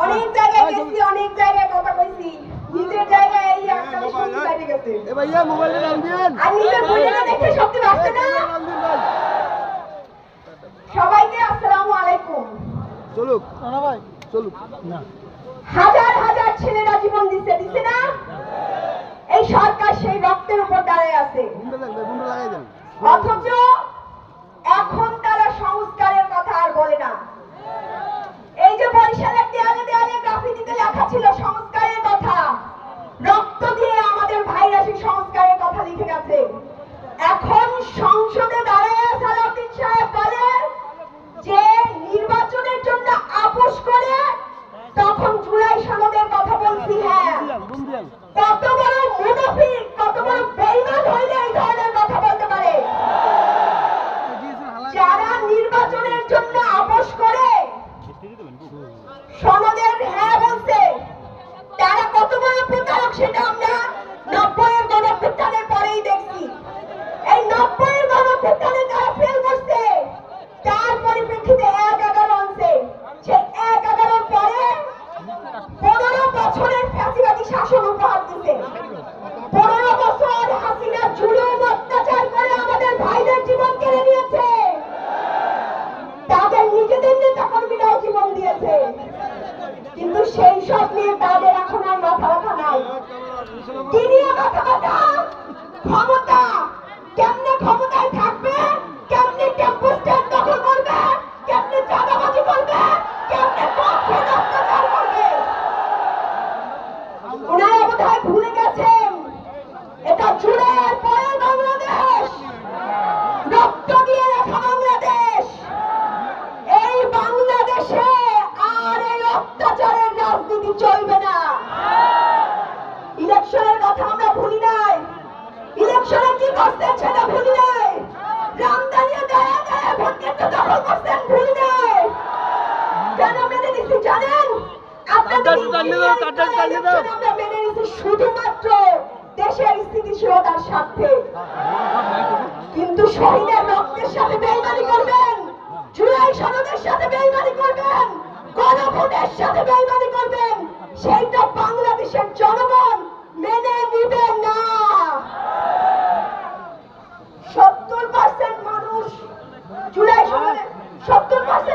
অনেক জায়গায় গেছি, অনেক জায়গায় কথা কইছি, নিজের জায়গায় এই একটা শুনতে বাইরে গেছে। এ ভাইয়া মোবাইলে নাম দিন। আর নিজের বইটা দেখে শক্তি বাড়ছে না। সবাইকে আসসালামু আলাইকুম। চলুক না ভাই, চলুক না। হাজার হাজার ছেলেরা জীবন দিচ্ছে, দিচ্ছে না? এই সরকার সেই রক্তের উপর দাঁড়িয়ে আছে, অথচ এখন তারা সংস্কারের কথা আর বলে না। এই যে বরিশালের দেয়ালে দেয়ালে গ্রাফিতিতে লেখা ছিল সংস্কারের কথা, রক্ত দিয়ে আমাদের ভাইরা সেই সংস্কারের কথা লিখে গেছে। এখন সংসদে দাঁড়িয়ে সালাউদ্দিন সাহেব বলে যে নির্বাচনের জন্য আপোষ করে তখন জুলাই সনদের কথা বলছি। হ্যাঁ, কত বড় মুনাফিক, কত বড় বেঈমান হইলে এই ধরনের কথা বলতে পারে? যারা নির্বাচনের জন্য আপোষ করে সনদের হ্যাঁ বলছে, তারা কত বড় প্রতারক সেটা আমরা 90-এর গণঅভ্যুত্থানের পরেই দেখছি। এই 90-এর গণঅভ্যুত্থানে তারা ফেল করছে, তার পরিপ্রেক্ষিতে 1-11 আনছে। সেই 1-11 পরে 15 বছরের ফ্যাসিবাদী শাসন উপহার দিচ্ছে। 15 বছর হাসিনা জুলুম অত্যাচার করে আমাদের ভাইদের জীবন কেড়ে নিয়েছে, তাদের নিজেদের নেতা কর্মীরাও জীবন দিয়েছে। কিন্তু সেই সব নিয়ে তাদের এখন আর মাথা ব্যথা নাই। কি নিয়ে মাথা ব্যথা? ক্ষমতা, কেমনে ক্ষমতায় থাকবে, কেমনে টেম্পো স্ট্যান্ড দখল করবে, কেমনে চাঁদাবাজি করবে, কেমনে অত্যাচার করবে। ওনারা বোধহয় ভুলে গেছেন এটা জুলাইয়ের পরের বাংলাদেশ, রক্ত দিয়ে লেখা বাংলাদেশ। এই বাংলাদেশে আর এই অত্যাচারের রাজনীতি চলবে না। ইলেকশনের কথা আমরা ভুলি নাই, ইলেকশনে কি করছেন সেটা ভুলি নাই, রামদানিয়া গায়ে গায়ে ভোট কেন্দ্র দখল করছেন ভুলি নাই। কেন মেনে নিচ্ছি জানেন? আপনাদের আমরা মেনে নিচ্ছি শুধুমাত্র দেশের স্থিতিশীলতার স্বার্থে। কিন্তু শহীদের রক্তের সাথে বেইমানি করবেন, জুলাই সনদের সাথে বেইমানি করবেন, গণভোটের সাথে বেইমানি করবেন, সেইটা বাংলাদেশের জনগণ মেনে নিবে না। 70% মানুষ জুলাই সনদে 70%